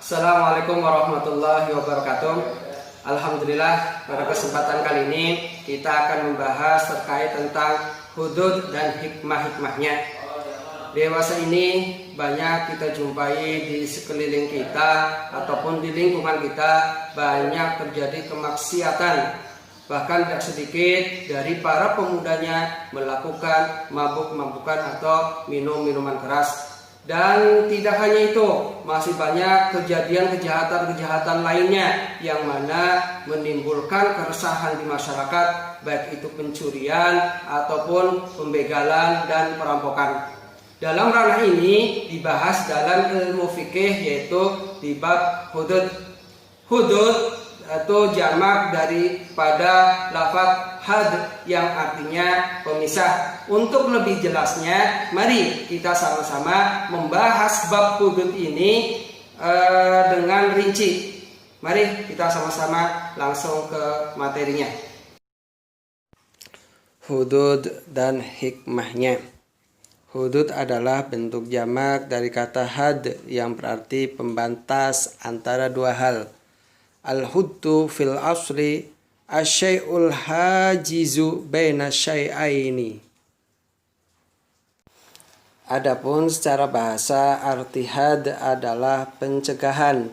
Assalamualaikum warahmatullahi wabarakatuh. Alhamdulillah, pada kesempatan kali ini kita akan membahas terkait tentang hudud dan hikmah-hikmahnya. Dewasa ini banyak kita jumpai di sekeliling kita ataupun di lingkungan kita, banyak terjadi kemaksiatan. Bahkan tidak sedikit dari para pemudanya melakukan mabuk-mabukan atau minum-minuman keras. Dan tidak hanya itu, masih banyak kejahatan-kejahatan lainnya yang mana menimbulkan keresahan di masyarakat, baik itu pencurian ataupun pembegalan dan perampokan. Dalam ranah ini dibahas dalam ilmu fikih, yaitu di bab hudud. Hudud atau jamak daripada lafaz had yang artinya pemisah. Untuk lebih jelasnya, mari kita sama-sama membahas bab hudud ini dengan rinci. Mari kita sama-sama langsung ke materinya. Hudud dan hikmahnya. Hudud adalah bentuk jamak dari kata had yang berarti pembatas antara dua hal. Al-huddu fil asli asyai'ul hajizu baina syai'aini. Adapun secara bahasa, arti had adalah pencegahan.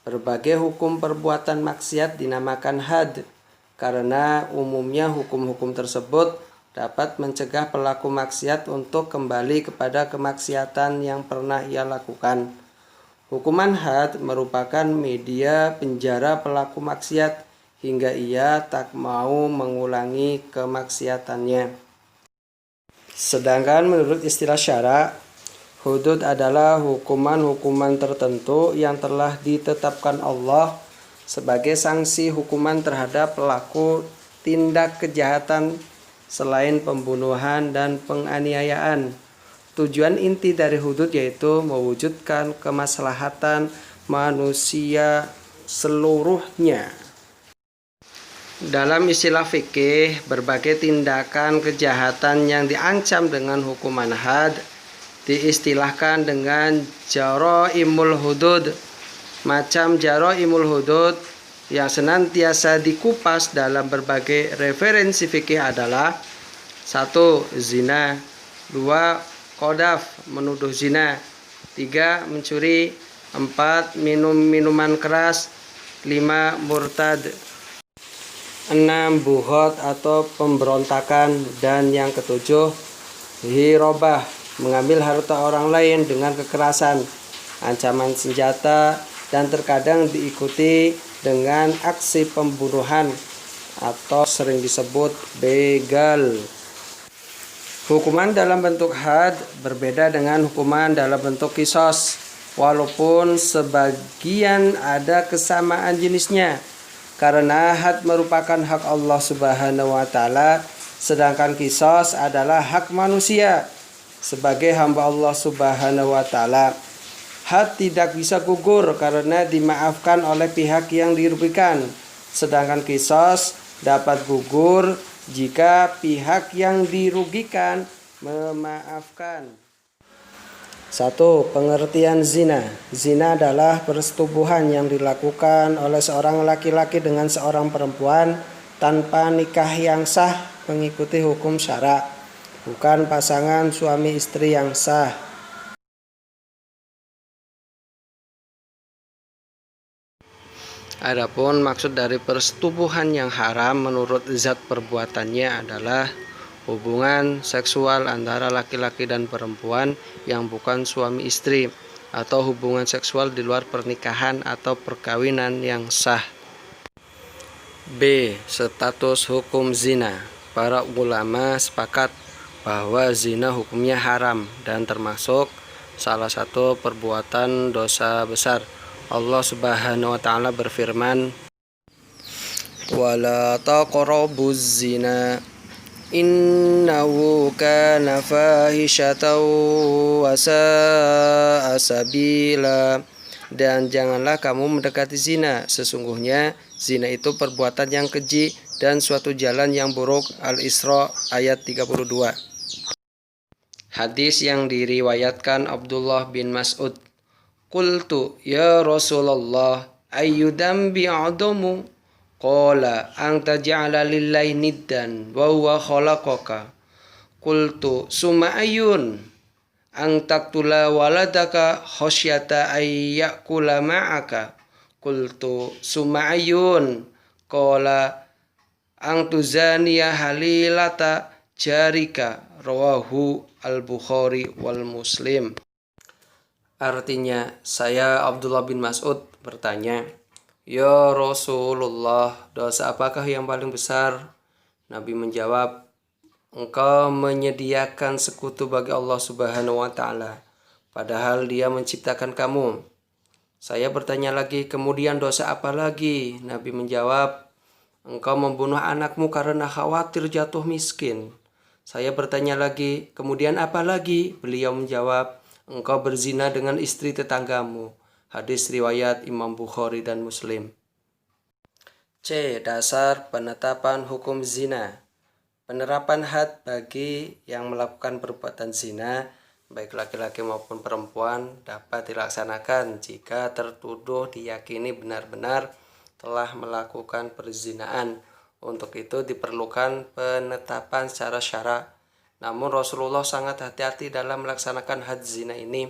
Berbagai hukum perbuatan maksiat dinamakan had karena umumnya hukum-hukum tersebut dapat mencegah pelaku maksiat untuk kembali kepada kemaksiatan yang pernah ia lakukan. Hukuman had merupakan media penjara pelaku maksiat hingga ia tak mau mengulangi kemaksiatannya. Sedangkan menurut istilah syara, hudud adalah hukuman-hukuman tertentu yang telah ditetapkan Allah sebagai sanksi hukuman terhadap pelaku tindak kejahatan selain pembunuhan dan penganiayaan. Tujuan inti dari hudud yaitu mewujudkan kemaslahatan manusia seluruhnya. Dalam istilah fikih, berbagai tindakan kejahatan yang diancam dengan hukuman had diistilahkan dengan jaraimul hudud. Macam jaraimul hudud yang senantiasa dikupas dalam berbagai referensi fikih adalah 1. Zina, 2. Qadhaf, menuduh zina, 3. Mencuri, 4. Minum minuman keras, 5. Murtad, 6. Buhot atau pemberontakan, dan yang ketujuh hirobah, mengambil harta orang lain dengan kekerasan, ancaman senjata, dan terkadang diikuti dengan aksi pembunuhan atau sering disebut begal. Hukuman dalam bentuk had berbeda dengan hukuman dalam bentuk qisas, walaupun sebagian ada kesamaan jenisnya. Karena had merupakan hak Allah Subhanahu wa taala, sedangkan qisas adalah hak manusia sebagai hamba Allah Subhanahu wa taala. Had tidak bisa gugur karena dimaafkan oleh pihak yang dirugikan, sedangkan qisas dapat gugur jika pihak yang dirugikan memaafkan. 1. Pengertian zina. Zina adalah persetubuhan yang dilakukan oleh seorang laki-laki dengan seorang perempuan tanpa nikah yang sah mengikuti hukum syara, bukan pasangan suami istri yang sah. Adapun maksud dari persetubuhan yang haram menurut zat perbuatannya adalah hubungan seksual antara laki-laki dan perempuan yang bukan suami istri, atau hubungan seksual di luar pernikahan atau perkawinan yang sah. B. Status hukum zina. Para ulama sepakat bahwa zina hukumnya haram dan termasuk salah satu perbuatan dosa besar. Allah Subhanahu wa taala berfirman, "Wala taqrabuz zina innahu kana fahishatan wa sa'a sabila." Dan janganlah kamu mendekati zina, sesungguhnya zina itu perbuatan yang keji dan suatu jalan yang buruk. Al-Isra ayat 32. Hadis yang diriwayatkan Abdullah bin Mas'ud, Qultu ya Rasulullah ayyu dambi a'damu? Qala an taj'ala lillahi niddan wa huwa khalaqaka. Qultu summa ayyun? An taqtula waladaka khasyata ay ya'kula ma'aka. Qultu summa ayyun? Qala an tuzaniya halilata jarika. Rawahu al-Bukhari wal Muslim. Artinya, saya Abdullah bin Mas'ud bertanya, ya Rasulullah, dosa apakah yang paling besar? Nabi menjawab, engkau menyediakan sekutu bagi Allah Subhanahu wa Ta'ala, padahal Dia menciptakan kamu. Saya bertanya lagi, kemudian dosa apa lagi? Nabi menjawab, engkau membunuh anakmu karena khawatir jatuh miskin. Saya bertanya lagi, kemudian apa lagi? Beliau menjawab, engkau berzina dengan istri tetanggamu. Hadis riwayat Imam Bukhari dan Muslim. C. Dasar penetapan hukum zina. Penerapan had bagi yang melakukan perbuatan zina, baik laki-laki maupun perempuan, dapat dilaksanakan jika tertuduh diyakini benar-benar telah melakukan perzinaan. Untuk itu diperlukan penetapan secara syara. Namun Rasulullah sangat hati-hati dalam melaksanakan had zina ini.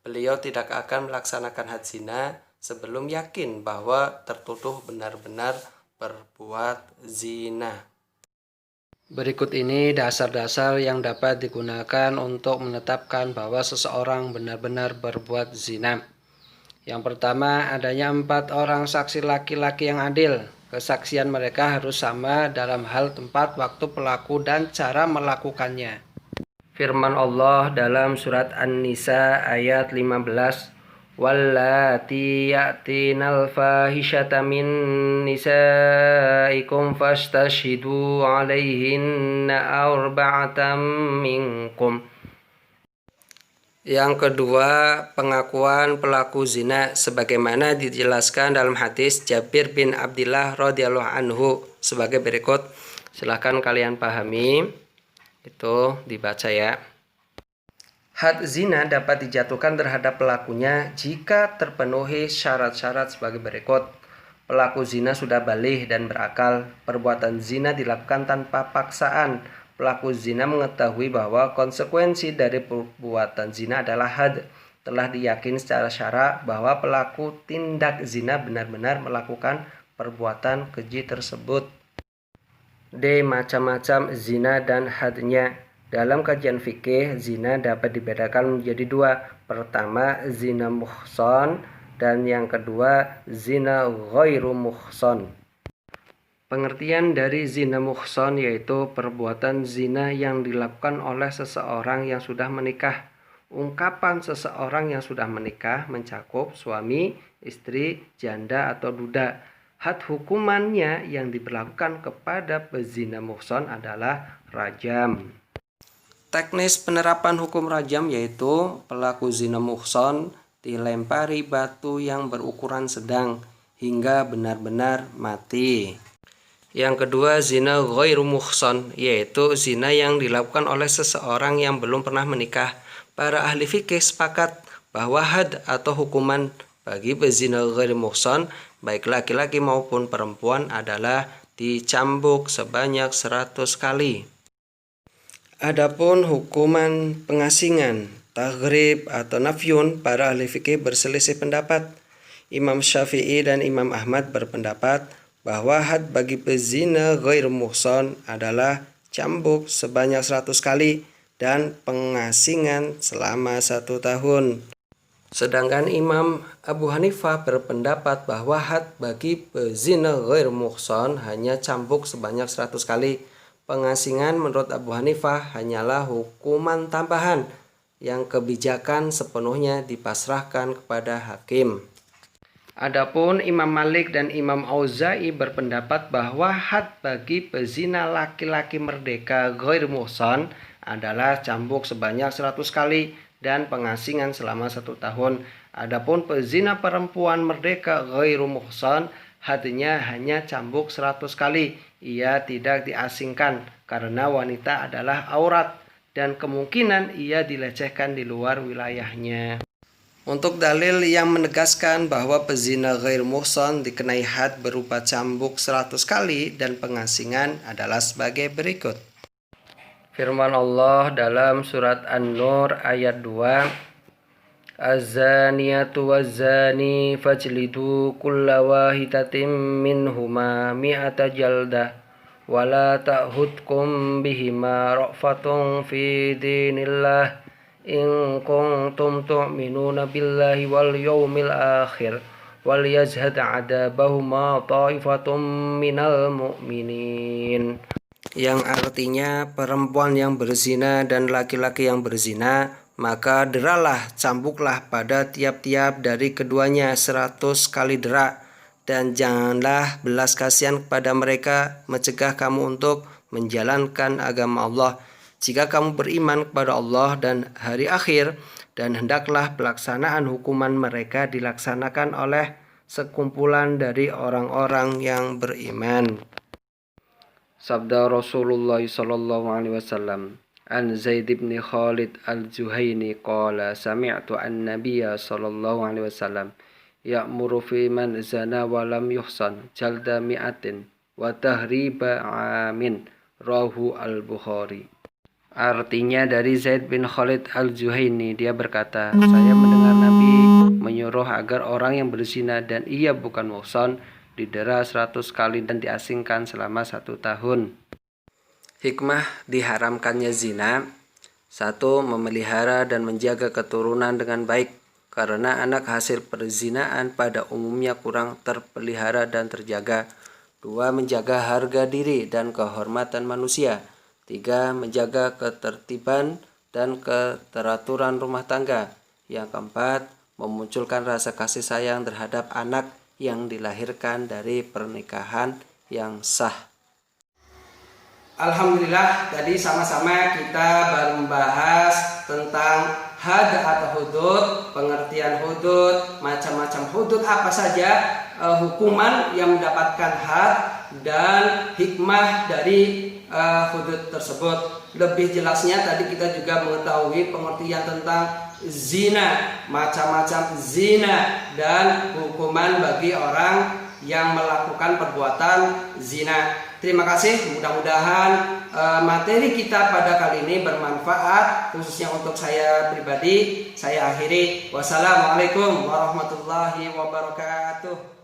Beliau tidak akan melaksanakan had zina sebelum yakin bahwa tertuduh benar-benar berbuat zina. Berikut ini dasar-dasar yang dapat digunakan untuk menetapkan bahwa seseorang benar-benar berbuat zina. Yang pertama, adanya 4 orang saksi laki-laki yang adil. Kesaksian mereka harus sama dalam hal tempat, waktu pelaku, dan cara melakukannya. Firman Allah dalam surat An-Nisa ayat 15, wallati ya'tinal fahishata min nisaikum fastashhidu alaihinna arba'atan minkum. Yang kedua, pengakuan pelaku zina sebagaimana dijelaskan dalam hadis Jabir bin Abdillah radhiyallahu anhu sebagai berikut. Silahkan kalian pahami. Itu dibaca ya. Had zina dapat dijatuhkan terhadap pelakunya jika terpenuhi syarat-syarat sebagai berikut. Pelaku zina sudah baligh dan berakal. Perbuatan zina dilakukan tanpa paksaan. Pelaku zina mengetahui bahwa konsekuensi dari perbuatan zina adalah had. Telah diyakini secara syara bahwa pelaku tindak zina benar-benar melakukan perbuatan keji tersebut. D. Macam-macam zina dan hadnya. Dalam kajian fikih, zina dapat dibedakan menjadi 2. Pertama, zina muhson, dan yang kedua, zina ghairu muhson. Pengertian dari zina muhson yaitu perbuatan zina yang dilakukan oleh seseorang yang sudah menikah. Ungkapan seseorang yang sudah menikah mencakup suami, istri, janda, atau duda. Had hukumannya yang diberlakukan kepada pezina muhson adalah rajam. Teknis penerapan hukum rajam yaitu pelaku zina muhson dilempari batu yang berukuran sedang hingga benar-benar mati. Yang kedua, zina ghairu muhson, yaitu zina yang dilakukan oleh seseorang yang belum pernah menikah. Para ahli fikih sepakat bahwa had atau hukuman bagi pezina ghairu muhson, baik laki-laki maupun perempuan, adalah dicambuk sebanyak 100 kali. Adapun hukuman pengasingan, taghrib atau nafyun, para ahli fikih berselisih pendapat. Imam Syafi'i dan Imam Ahmad berpendapat bahwa had bagi pezina ghair muhson adalah cambuk sebanyak 100 kali dan pengasingan selama 1 tahun. Sedangkan Imam Abu Hanifah berpendapat bahwa had bagi pezina ghair muhson hanya cambuk sebanyak 100 kali. Pengasingan menurut Abu Hanifah hanyalah hukuman tambahan yang kebijakan sepenuhnya dipasrahkan kepada hakim. Adapun Imam Malik dan Imam Auza'i berpendapat bahwa had bagi pezina laki-laki merdeka ghair muhson adalah cambuk sebanyak 100 kali dan pengasingan selama 1 tahun. Adapun pezina perempuan merdeka ghair muhson, hadnya hanya cambuk 100 kali. Ia tidak diasingkan karena wanita adalah aurat dan kemungkinan ia dilecehkan di luar wilayahnya. Untuk dalil yang menegaskan bahwa pezina ghair muhsan dikenai had berupa cambuk 100 kali dan pengasingan adalah sebagai berikut. Firman Allah dalam surat An-Nur ayat 2, Az-zaniyatu waz-zani fajlidu kulla wahidatin minhuma mi'ata jaldah wala ta'hudkum bihima ra'fatun fi dinillah in kuntum tu'minuna billahi wal yawmil akhir wal yazhad adabahuma ta'ifatum minal mu'minin, yang artinya perempuan yang berzina dan laki-laki yang berzina, maka deralah, cambuklah pada tiap-tiap dari keduanya 100 kali derak, dan janganlah belas kasihan kepada mereka, mencegah kamu untuk menjalankan agama Allah jika kamu beriman kepada Allah dan hari akhir, dan hendaklah pelaksanaan hukuman mereka dilaksanakan oleh sekumpulan dari orang-orang yang beriman. Sabda Rasulullah sallallahu alaihi wasallam, an Zaid bin Khalid al-Juhaini qala sami'tu an-nabiyya sallallahu alaihi wasallam ya'muru fi man zana wa lam yuhsan jalda mi'atin wa tahriba amin, rawahu al-Bukhari. Artinya dari Zaid bin Khalid al-Juhaini, dia berkata, saya mendengar Nabi menyuruh agar orang yang berzina dan ia bukan muhsan didera 100 kali dan diasingkan selama 1 tahun. Hikmah diharamkannya zina: 1. Memelihara dan menjaga keturunan dengan baik, karena anak hasil perzinaan pada umumnya kurang terpelihara dan terjaga. 2. Menjaga harga diri dan kehormatan manusia. 3. Menjaga ketertiban dan keteraturan rumah tangga. Yang keempat, memunculkan rasa kasih sayang terhadap anak yang dilahirkan dari pernikahan yang sah. Alhamdulillah, tadi sama-sama kita baru membahas tentang had atau hudud, pengertian hudud, macam-macam hudud apa saja, hukuman yang mendapatkan had, dan hikmah dari hudud tersebut. Lebih jelasnya tadi kita juga mengetahui pengertian tentang zina, macam-macam zina, dan hukuman bagi orang yang melakukan perbuatan zina. Terima kasih, mudah-mudahan materi kita pada kali ini bermanfaat, khususnya untuk saya pribadi. Saya akhiri, wassalamualaikum warahmatullahi wabarakatuh.